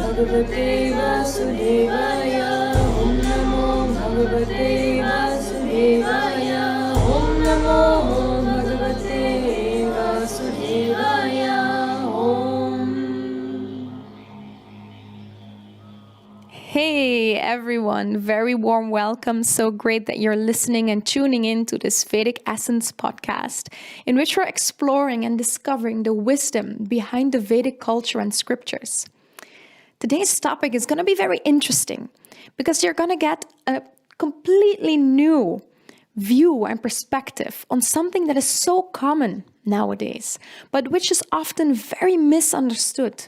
Bhagavate Vasudevaya. Om Namo Bhagavate Vasudevaya. Om Namo Bhagavate Vasudevaya. Om. Hey everyone, very warm welcome. So great that you're listening and tuning in to this Vedic Essence podcast, in which we're exploring and discovering the wisdom behind the Vedic culture and scriptures. Today's topic is going to be very interesting because you're going to get a completely new view and perspective on something that is so common nowadays, but which is often very misunderstood.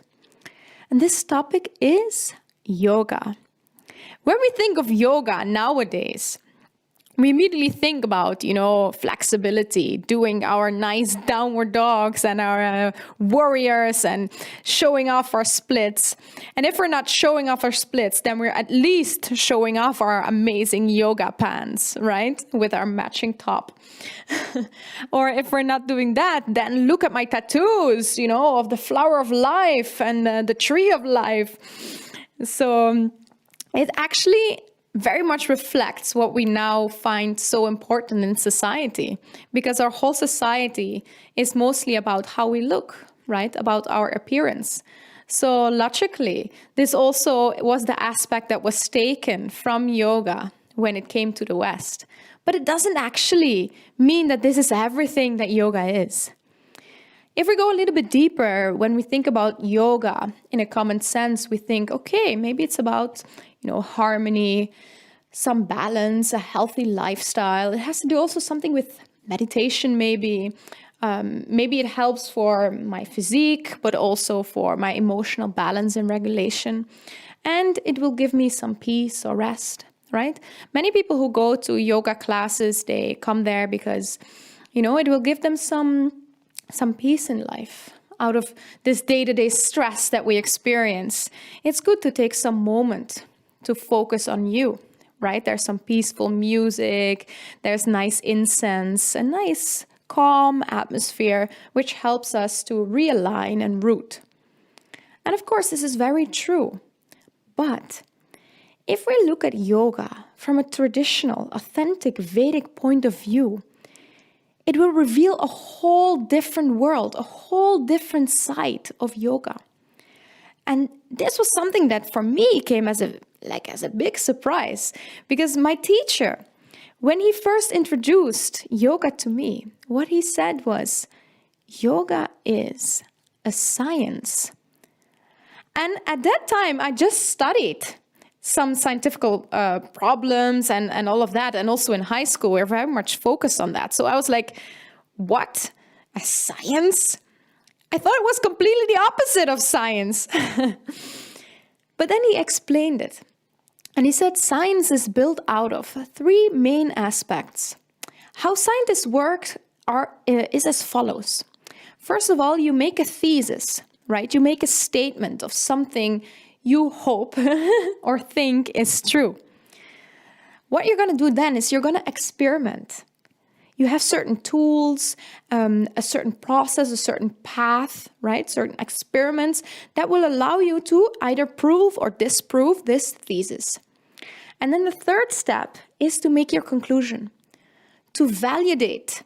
And this topic is yoga. When we think of yoga nowadays, we immediately think about, flexibility, doing our nice downward dogs and our warriors and showing off our splits. And if we're not showing off our splits, then we're at least showing off our amazing yoga pants, right? With our matching top. Or if we're not doing that, then look at my tattoos, of the flower of life and the tree of life. So it actually very much reflects what we now find so important in society, because our whole society is mostly about how we look, right? About our appearance. So logically, this also was the aspect that was taken from yoga when it came to the West. But it doesn't actually mean that this is everything that yoga is. If we go a little bit deeper, when we think about yoga in a common sense, we think, okay, maybe it's about, harmony, some balance, a healthy lifestyle. It has to do also something with meditation, maybe. Maybe it helps for my physique, but also for my emotional balance and regulation. And it will give me some peace or rest, right? Many people who go to yoga classes, they come there because, it will give them some peace in life. Out of this day-to-day stress that we experience, it's good to take some moment to focus on you, right? There's some peaceful music, there's nice incense, a nice calm atmosphere, which helps us to realign and root. And of course, this is very true. But if we look at yoga from a traditional, authentic Vedic point of view, it will reveal a whole different world, a whole different side of yoga. And this was something that for me came as a big surprise, because my teacher, when he first introduced yoga to me, what he said was, yoga is a science. And at that time, I just studied some scientific problems and all of that. And also in high school, we're very much focused on that. So I was like, what? A science? I thought it was completely the opposite of science. But then he explained it. And he said science is built out of three main aspects. How scientists work is as follows. First of all, you make a thesis, right? You make a statement of something you hope or think is true. What you're going to do then is you're going to experiment. You have certain tools, a certain process, a certain path, right? Certain experiments that will allow you to either prove or disprove this thesis. And then the third step is to make your conclusion, to validate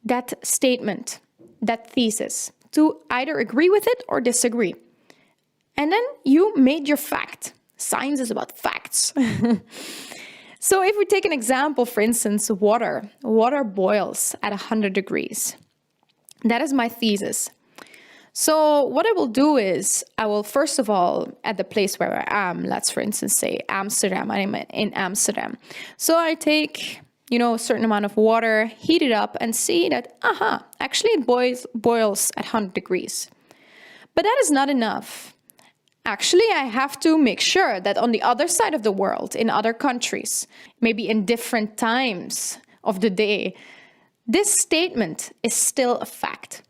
that statement, that thesis, to either agree with it or disagree. And then you made your fact. Science is about facts. So if we take an example, for instance, water boils at 100 degrees. That is my thesis. So what I will do is I will, first of all, at the place where I am, let's for instance say Amsterdam, I'm in Amsterdam. So I take, a certain amount of water, heat it up and see that, actually it boils at 100 degrees. But that is not enough. Actually, I have to make sure that on the other side of the world, in other countries, maybe in different times of the day, this statement is still a fact.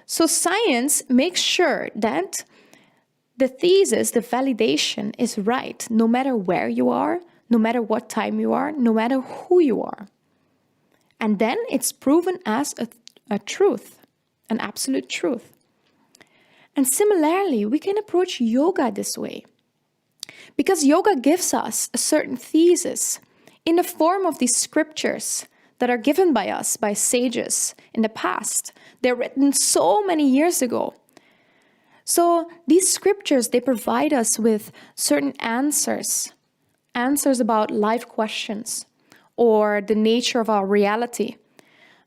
So science makes sure that the thesis, the validation is right, no matter where you are, no matter what time you are, no matter who you are. And then it's proven as a truth, an absolute truth. And similarly, we can approach yoga this way. Because yoga gives us a certain thesis in the form of these scriptures that are given by us, by sages in the past. They're written so many years ago. So these scriptures, they provide us with certain answers about life questions or the nature of our reality,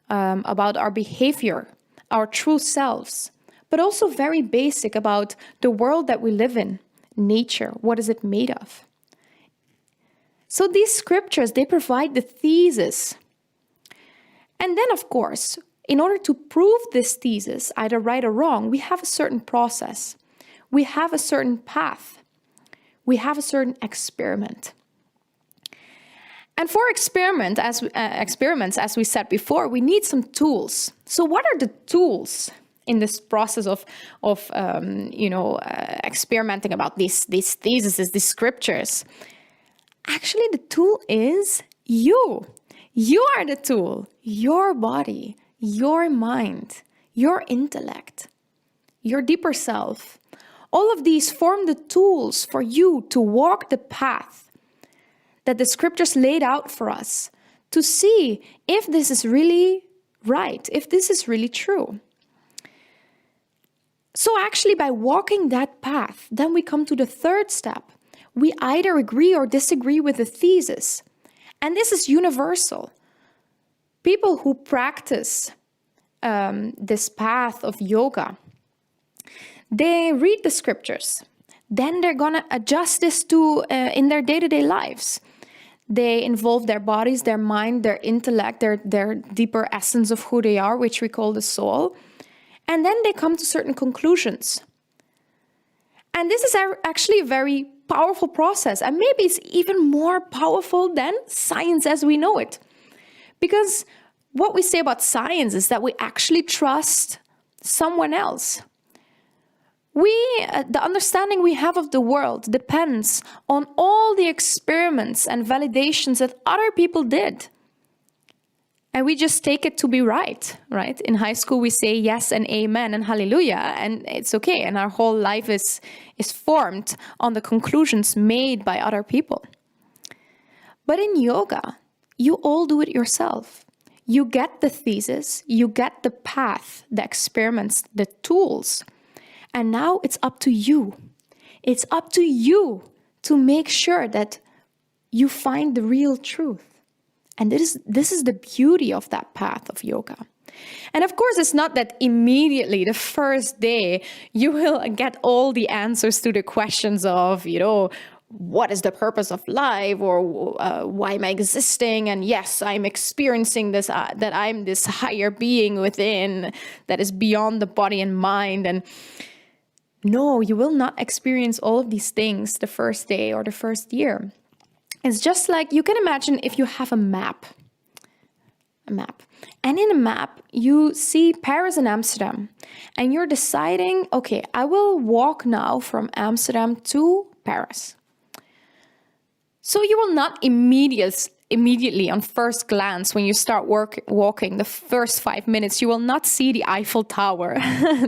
about our behavior, our true selves, but also very basic about the world that we live in, nature, what is it made of? So these scriptures, they provide the thesis. And then, of course, in order to prove this thesis, either right or wrong, we have a certain process. We have a certain path. We have a certain experiment. And for experiments, as we said before, we need some tools. So what are the tools in this process of experimenting about these theses, these scriptures? Actually, the tool is you. You are the tool. Your body, your mind, your intellect, your deeper self. All of these form the tools for you to walk the path that the scriptures laid out for us, to see if this is really right, if this is really true. So actually, by walking that path, then we come to the third step. We either agree or disagree with the thesis. And this is universal. People who practice this path of yoga, they read the scriptures. Then they're going to adjust this to in their day-to-day lives. They involve their bodies, their mind, their intellect, their deeper essence of who they are, which we call the soul. And then they come to certain conclusions. And this is actually a very powerful process. And maybe it's even more powerful than science as we know it. Because what we say about science is that we actually trust someone else. The understanding we have of the world depends on all the experiments and validations that other people did. And we just take it to be right? In high school, we say yes and amen and hallelujah, and it's okay. And our whole life is formed on the conclusions made by other people. But in yoga, you all do it yourself. You get the thesis, you get the path, the experiments, the tools. And now it's up to you. It's up to you to make sure that you find the real truth. And this is the beauty of that path of yoga. And of course, it's not that immediately, the first day, you will get all the answers to the questions of, what is the purpose of life, or why am I existing? And yes, I'm experiencing this, that I'm this higher being within that is beyond the body and mind. And no, you will not experience all of these things the first day or the first year. It's just like, you can imagine if you have a map. And in a map, you see Paris and Amsterdam. And you're deciding, okay, I will walk now from Amsterdam to Paris. So you will not immediately on first glance, when you start walking, the first 5 minutes, you will not see the Eiffel Tower.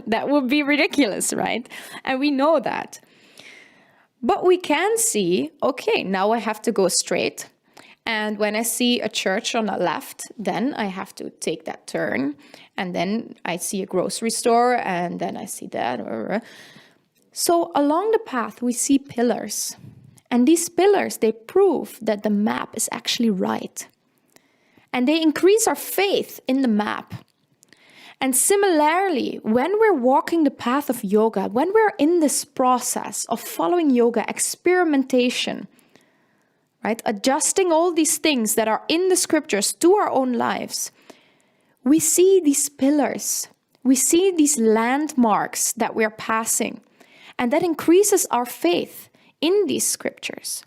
That would be ridiculous, right? And we know that. But we can see, okay, now I have to go straight. And when I see a church on the left, then I have to take that turn. And then I see a grocery store, and then I see that. So along the path, we see pillars. And these pillars, they prove that the map is actually right. And they increase our faith in the map. And similarly, when we're walking the path of yoga, when we're in this process of following yoga, experimentation, right, adjusting all these things that are in the scriptures to our own lives, we see these pillars, we see these landmarks that we're passing, and that increases our faith in these scriptures.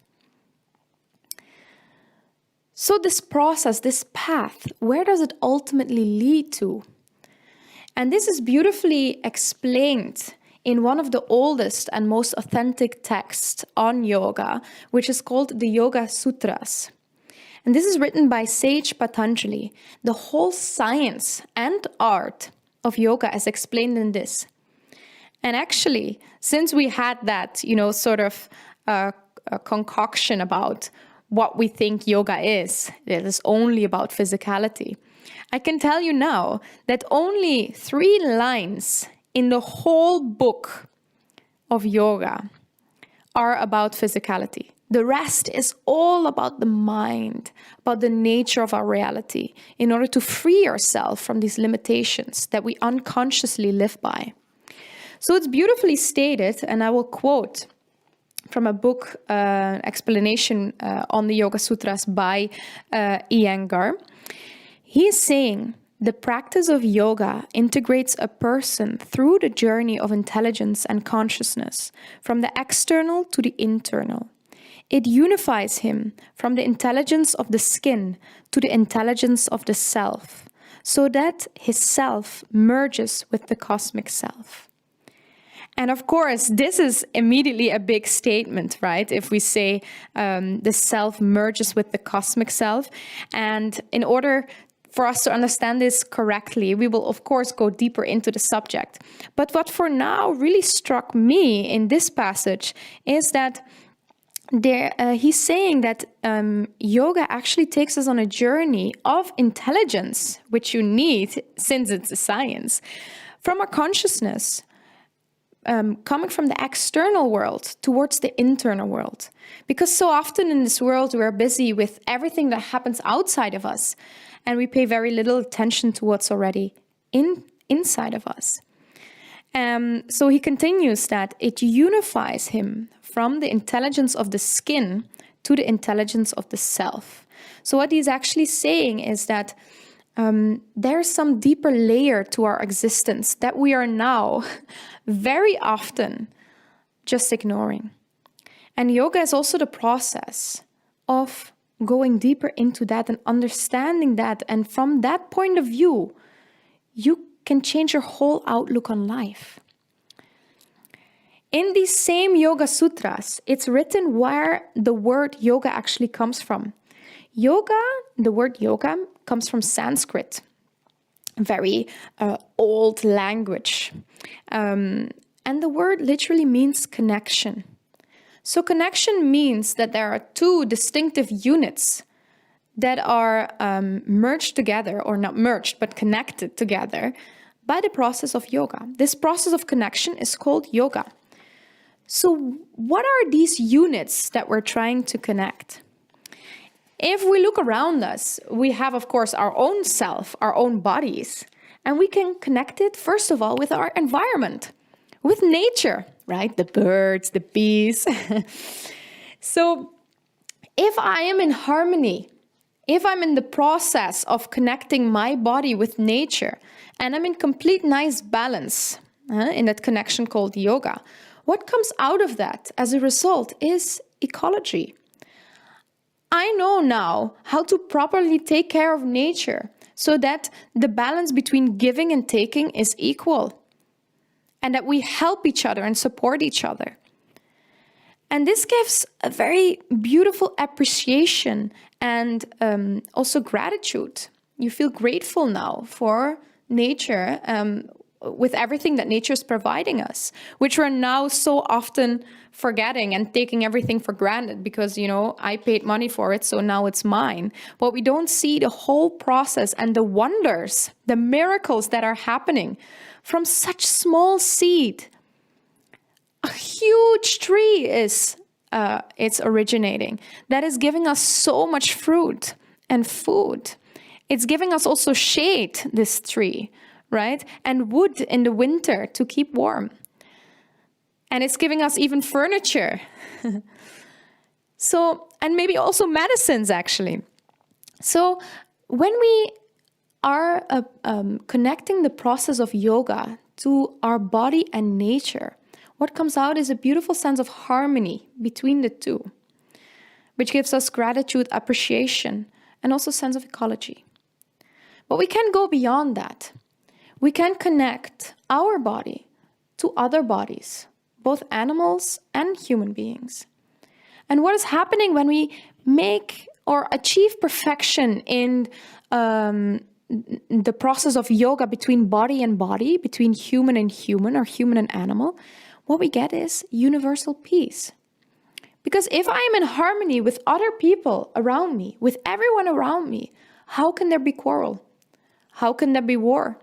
So this process, this path, where does it ultimately lead to? And this is beautifully explained in one of the oldest and most authentic texts on yoga, which is called the Yoga Sutras. And this is written by sage Patanjali. The whole science and art of yoga is explained in this. And actually, since we had that, sort of a concoction about what we think yoga is, that is only about physicality, I can tell you now that only 3 lines in the whole book of yoga are about physicality. The rest is all about the mind, about the nature of our reality, in order to free ourselves from these limitations that we unconsciously live by. So it's beautifully stated, and I will quote from a book explanation on the Yoga Sutras by Iyengar. He is saying, the practice of yoga integrates a person through the journey of intelligence and consciousness, from the external to the internal. It unifies him from the intelligence of the skin to the intelligence of the self, so that his self merges with the cosmic self. And of course, this is immediately a big statement, right? If we say the self merges with the cosmic self. And in order for us to understand this correctly, we will, of course, go deeper into the subject. But what for now really struck me in this passage is that he's saying that yoga actually takes us on a journey of intelligence, which you need since it's a science, from our consciousness, coming from the external world towards the internal world. Because so often in this world, we're busy with everything that happens outside of us, and we pay very little attention to what's already inside of us. So he continues that it unifies him from the intelligence of the skin to the intelligence of the self. So what he's actually saying is that there's some deeper layer to our existence that we are now very often just ignoring. And yoga is also the process of going deeper into that and understanding that. And from that point of view, you can change your whole outlook on life. In these same Yoga Sutras, it's written where the word yoga actually comes from. The word yoga comes from Sanskrit, a very old language. And the word literally means connection. So connection means that there are 2 distinctive units that are merged together, or not merged, but connected together by the process of yoga. This process of connection is called yoga. So what are these units that we're trying to connect? If we look around us, we have, of course, our own self, our own bodies, and we can connect it, first of all, with our environment, with nature, right? The birds, the bees. So if I am in harmony, if I'm in the process of connecting my body with nature, and I'm in complete nice balance in that connection called yoga, what comes out of that as a result is ecology. I know now how to properly take care of nature so that the balance between giving and taking is equal, and that we help each other and support each other. And this gives a very beautiful appreciation and also gratitude. You feel grateful now for nature, with everything that nature is providing us, which we're now so often forgetting and taking everything for granted because, I paid money for it, so now it's mine. But we don't see the whole process and the wonders, the miracles that are happening from such small seed. A huge tree is it's originating. That is giving us so much fruit and food. It's giving us also shade, this tree, right? And wood in the winter to keep warm. And it's giving us even furniture. So, and maybe also medicines, actually. So when we are connecting the process of yoga to our body and nature, what comes out is a beautiful sense of harmony between the two, which gives us gratitude, appreciation, and also sense of ecology. But we can go beyond that. We can connect our body to other bodies, both animals and human beings. And what is happening when we make or achieve perfection in the process of yoga between body and body, between human and human, or human and animal, what we get is universal peace. Because if I am in harmony with other people around me, with everyone around me, how can there be quarrel? How can there be war?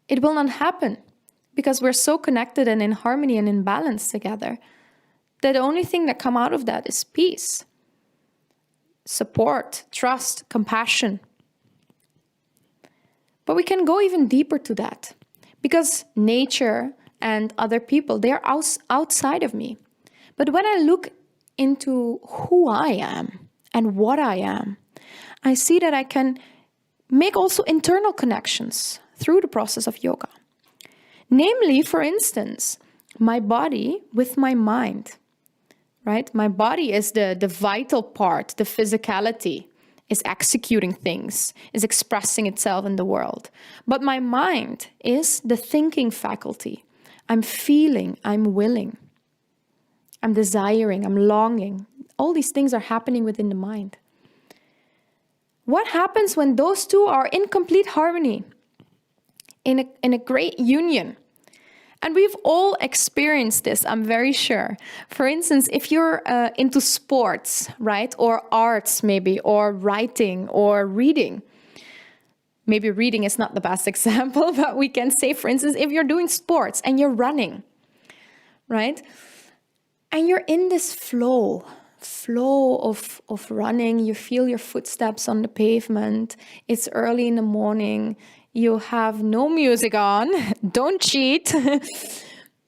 It will not happen because we're so connected and in harmony and in balance together that the only thing that come out of that is peace, support, trust, compassion. But we can go even deeper to that because nature and other people, they are outside of me. But when I look into who I am and what I am, I see that I can make also internal connections through the process of yoga. Namely, for instance, my body with my mind, right? My body is the vital part, the physicality, is executing things, is expressing itself in the world. But my mind is the thinking faculty. I'm feeling, I'm willing, I'm desiring, I'm longing. All these things are happening within the mind. What happens when those two are in complete harmony, in a great union? And we've all experienced this, I'm very sure. For instance, if you're into sports, right? Or arts maybe, or writing or reading. Maybe reading is not the best example, but we can say, for instance, if you're doing sports and you're running, right? And you're in this flow of running. You feel your footsteps on the pavement. It's early in the morning. You have no music on. Don't cheat.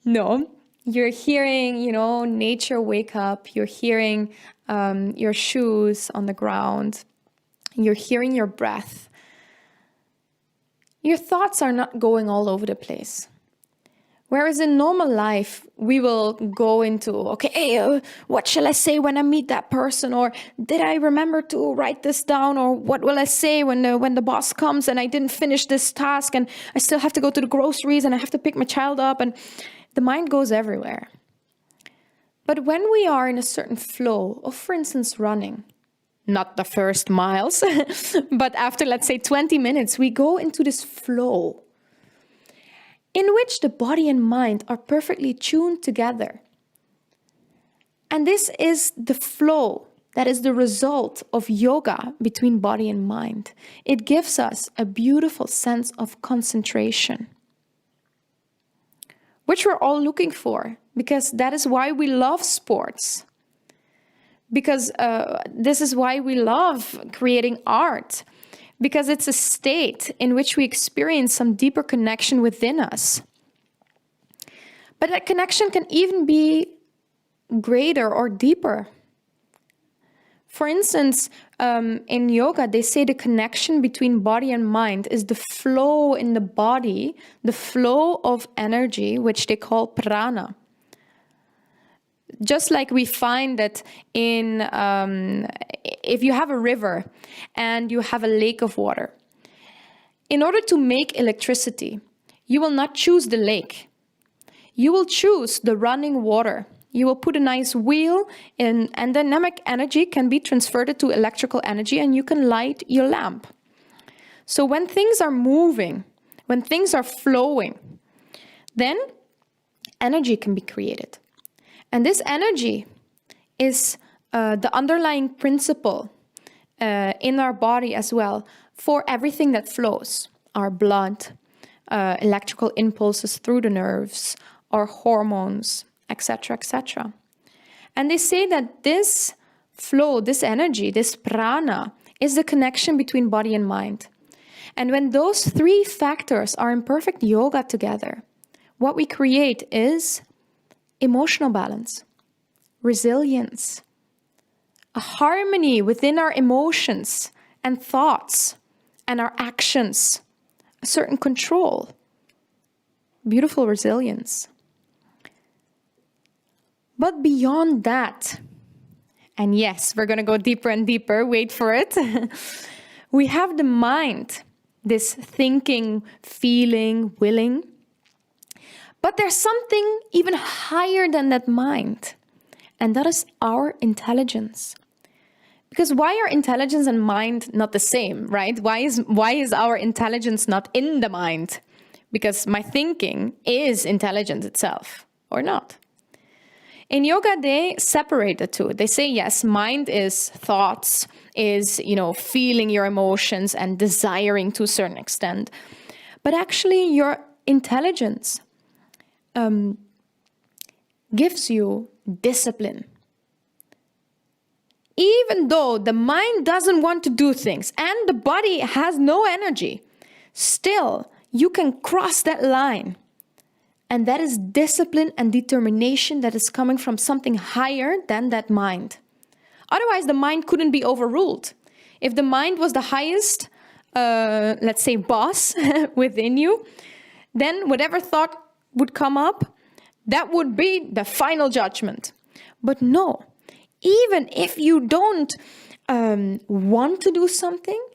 No, you're hearing, nature wake up. You're hearing your shoes on the ground. You're hearing your breath. Your thoughts are not going all over the place. Whereas in normal life, we will go into, okay, what shall I say when I meet that person? Or did I remember to write this down? Or what will I say when the boss comes and I didn't finish this task and I still have to go to the groceries and I have to pick my child up? And the mind goes everywhere. But when we are in a certain flow of, for instance, running, not the first miles, but after, let's say, 20 minutes, we go into this flow in which the body and mind are perfectly tuned together. And this is the flow that is the result of yoga between body and mind. It gives us a beautiful sense of concentration, which we're all looking for, because that is why we love sports. Because this is why we love creating art. Because it's a state in which we experience some deeper connection within us. But that connection can even be greater or deeper. For instance, in yoga, they say the connection between body and mind is the flow in the body, the flow of energy, which they call prana. Just like we find that if you have a river and you have a lake of water, in order to make electricity, you will not choose the lake. You will choose the running water. You will put a nice wheel in, and dynamic energy can be transferred to electrical energy, and you can light your lamp. So when things are moving, when things are flowing, then energy can be created. And this energy is the underlying principle in our body as well for everything that flows. Our blood, electrical impulses through the nerves, our hormones, etc., etc. And they say that this flow, this energy, this prana, is the connection between body and mind. And when those three factors are in perfect yoga together, what we create is emotional balance, resilience, a harmony within our emotions and thoughts and our actions, a certain control, beautiful resilience. But beyond that, and yes, we're going to go deeper and deeper, wait for it, we have the mind, this thinking, feeling, willing. But there's something even higher than that mind, and that is our intelligence. Because why are intelligence and mind not the same, right? Why is our intelligence not in the mind? Because my thinking is intelligence itself, or not. In yoga, they separate the two. They say, yes, mind is thoughts, is, feeling your emotions and desiring to a certain extent. But actually, your intelligence gives you discipline. Even though the mind doesn't want to do things and the body has no energy, still you can cross that line. And that is discipline and determination that is coming from something higher than that mind. Otherwise, the mind couldn't be overruled. If the mind was the highest, let's say, boss within you, then whatever thought would come up, that would be the final judgment. But no. Even if you don't want to do something,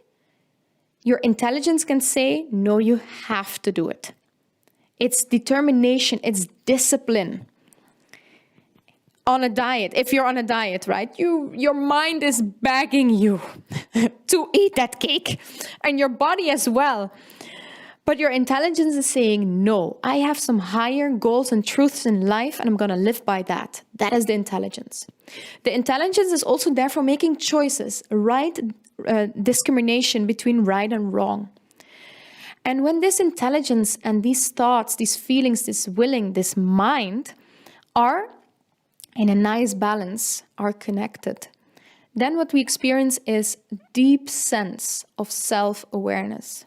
your intelligence can say, no, you have to do it. It's determination, it's discipline. On a diet, if you're on a diet, right, your mind is begging you to eat that cake, and your body as well. But your intelligence is saying, no, I have some higher goals and truths in life, and I'm going to live by that. That is the intelligence. The intelligence is also therefore making choices, right? Discrimination between right and wrong. And when this intelligence and these thoughts, these feelings, this willing, this mind are in a nice balance, are connected, then what we experience is deep sense of self-awareness.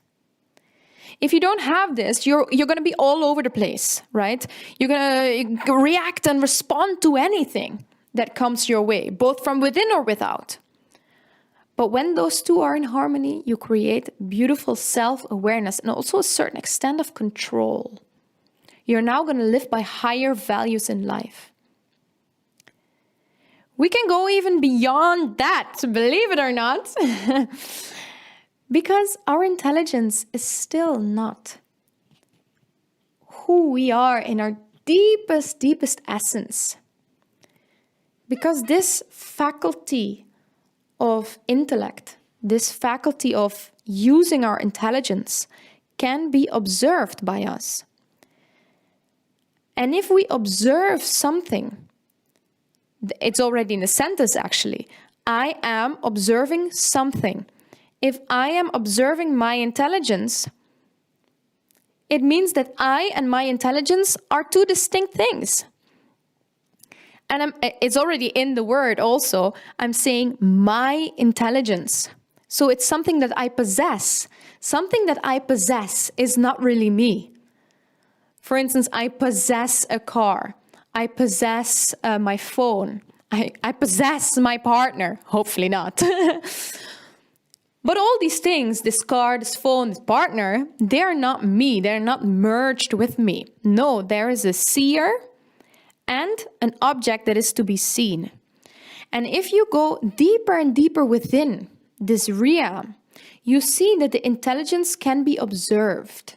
If you don't have this, you're going to be all over the place, right? You're going to react and respond to anything that comes your way, both from within or without. But when those two are in harmony, you create beautiful self-awareness and also a certain extent of control. You're now going to live by higher values in life. We can go even beyond that, believe it or not. Because our intelligence is still not who we are in our deepest essence. Because this faculty of intellect, this faculty of using our intelligence can be observed by us. And if we observe something, it's already in the sentence actually, I am observing something. If I am observing my intelligence, it means that I and my intelligence are two distinct things. And it's already in the word also. I'm saying my intelligence. So it's something that I possess. Something that I possess is not really me. For instance, I possess a car. I possess my phone. I possess my partner. Hopefully not. But all these things, this car, this phone, this partner, they're not me. They're not merged with me. No, there is a seer and an object that is to be seen. And if you go deeper and deeper within this realm, you see that the intelligence can be observed.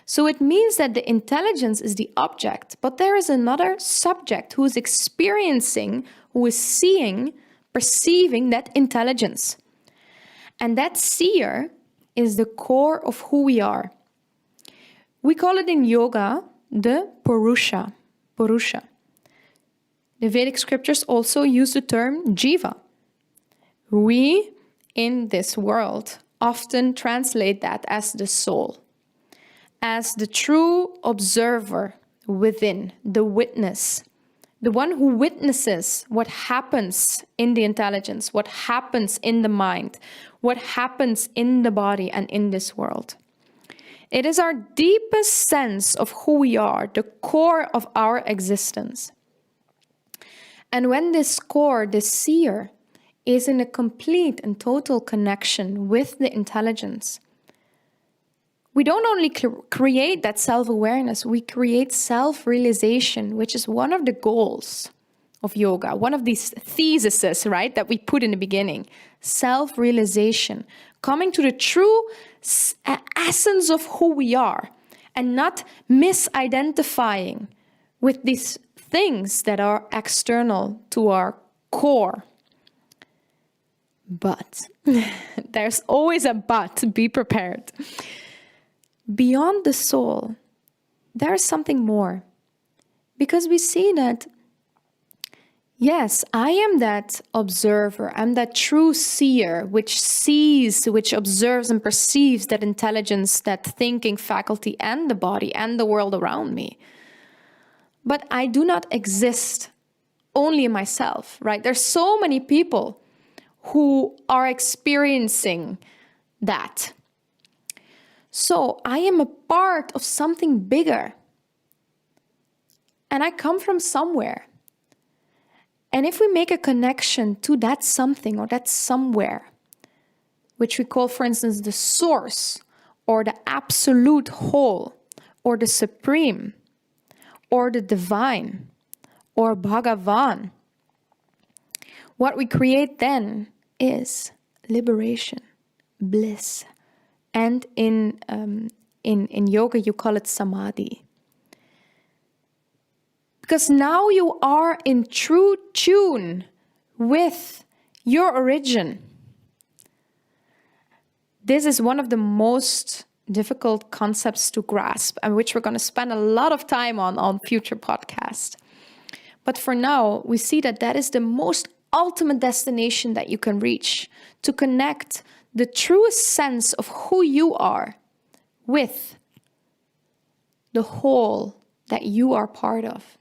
So it means that the intelligence is the object, but there is another subject who is experiencing, who is seeing, perceiving that intelligence. And that seer is the core of who we are. We call it in yoga the Purusha. Purusha. The Vedic scriptures also use the term Jiva. We, in this world, often translate that as the soul, as the true observer within, the witness, the one who witnesses what happens in the intelligence, what happens in the mind, what happens in the body and in this world. It is our deepest sense of who we are, the core of our existence. And when this core, this seer, is in a complete and total connection with the intelligence, we don't only create that self-awareness, we create self-realization, which is one of the goals of yoga, one of these theses, right, that we put in the beginning. Self-realization, coming to the true essence of who we are and not misidentifying with these things that are external to our core. But there's always a but. Be prepared. Beyond the soul, there is something more. Because we see that, yes, I am that observer. I'm that true seer, which sees, which observes and perceives that intelligence, that thinking faculty, and the body and the world around me. But I do not exist only in myself, right? There's so many people who are experiencing that. So I am a part of something bigger. And I come from somewhere. And if we make a connection to that something or that somewhere, which we call, for instance, the source or the absolute whole or the supreme or the divine or Bhagavan, what we create then is liberation, bliss. And in yoga, you call it Samadhi. Because now you are in true tune with your origin. This is one of the most difficult concepts to grasp, and which we're going to spend a lot of time on future podcasts. But for now, we see that that is the most ultimate destination that you can reach, to connect the truest sense of who you are with the whole that you are part of.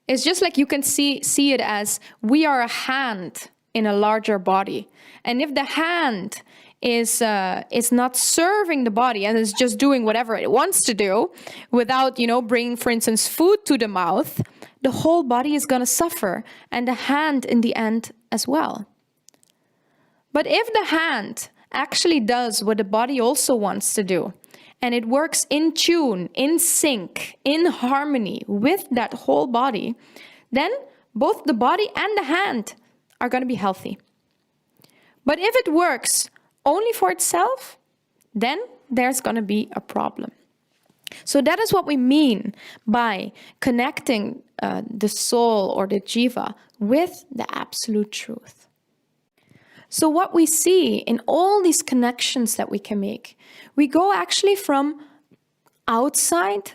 It's just like you can see it as we are a hand in a larger body. And if the hand is not serving the body and is just doing whatever it wants to do without, bringing, for instance, food to the mouth, the whole body is going to suffer, and the hand in the end as well. But if the hand actually does what the body also wants to do, and it works in tune, in sync, in harmony with that whole body, then both the body and the hand are going to be healthy. But if it works only for itself, then there's going to be a problem. So that is what we mean by connecting the soul or the jiva with the absolute truth. So what we see in all these connections that we can make, we go actually from outside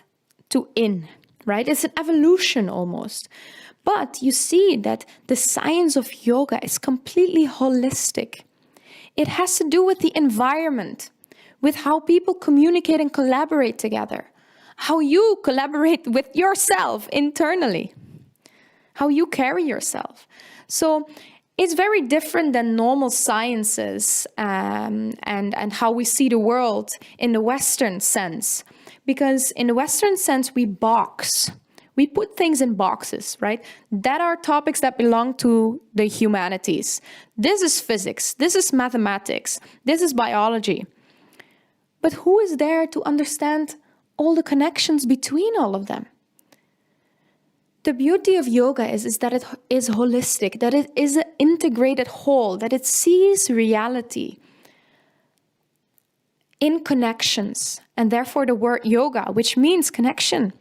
to in, right? It's an evolution almost. But you see that the science of yoga is completely holistic. It has to do with the environment, with how people communicate and collaborate together, how you collaborate with yourself internally, how you carry yourself. So it's very different than normal sciences and how we see the world in the Western sense. Because in the Western sense, we box. We put things in boxes, right? That are topics that belong to the humanities. This is physics. This is mathematics. This is biology. But who is there to understand all the connections between all of them? The beauty of yoga is that it is holistic, that it is an integrated whole, that it sees reality in connections. And therefore the word yoga, which means connection,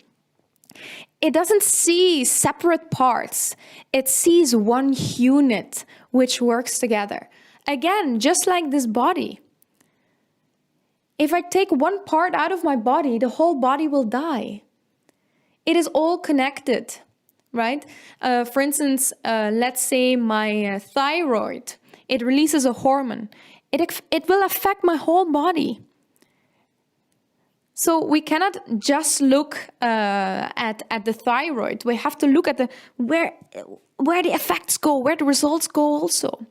it doesn't see separate parts. It sees one unit which works together. Again, just like this body. If I take one part out of my body, the whole body will die. It is all connected, right? For instance, let's say my thyroid, it releases a hormone. It will affect my whole body. So we cannot just look at the thyroid. We have to look at where the effects go, where the results go also.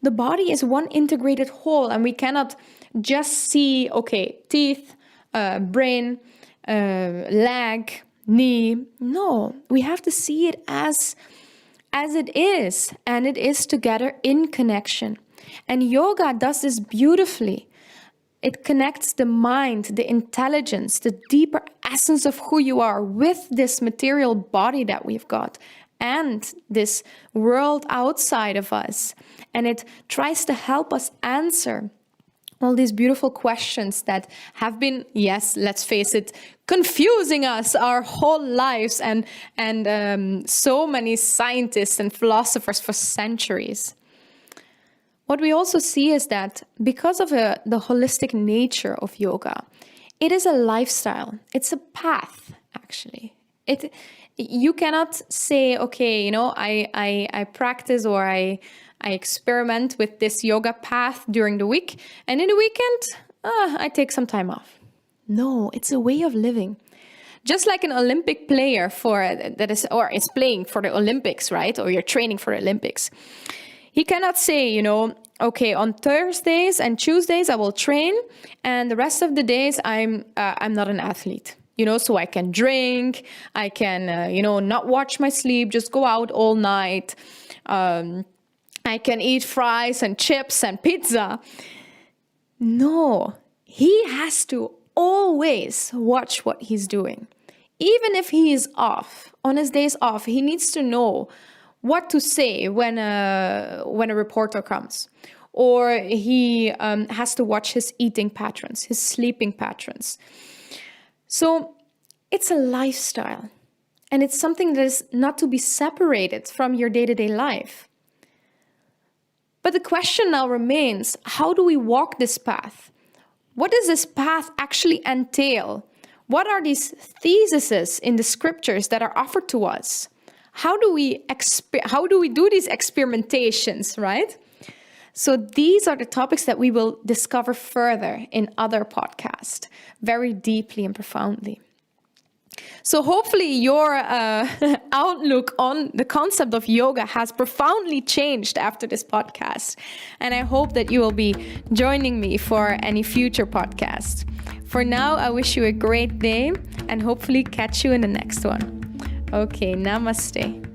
The body is one integrated whole, and we cannot just see, okay, teeth, brain, leg, knee. No, we have to see it as it is, and it is together in connection. And yoga does this beautifully. It connects the mind, the intelligence, the deeper essence of who you are with this material body that we've got and this world outside of us. And it tries to help us answer all these beautiful questions that have been, yes, let's face it, confusing us our whole lives, and so many scientists and philosophers for centuries. What we also see is that because of the holistic nature of yoga, it is a lifestyle. It's a path, actually. You cannot say, okay, I practice or I experiment with this yoga path during the week, and in the weekend, I take some time off. No, it's a way of living. Just like an Olympic player is playing for the Olympics, right? Or you're training for the Olympics. He cannot say, okay, on Thursdays and Tuesdays I will train, and the rest of the days I'm not an athlete. So I can drink, I can, not watch my sleep, just go out all night. I can eat fries and chips and pizza. No, he has to always watch what he's doing. Even if he is off, on his days off, he needs to know what to say when a reporter comes. Or he has to watch his eating patterns, his sleeping patterns. So it's a lifestyle, and it's something that is not to be separated from your day-to-day life. But the question now remains, how do we walk this path? What does this path actually entail? What are these theses in the scriptures that are offered to us? How do we do these experimentations, right? So these are the topics that we will discover further in other podcasts, very deeply and profoundly. So hopefully your outlook on the concept of yoga has profoundly changed after this podcast. And I hope that you will be joining me for any future podcasts. For now, I wish you a great day and hopefully catch you in the next one. Okay, namaste.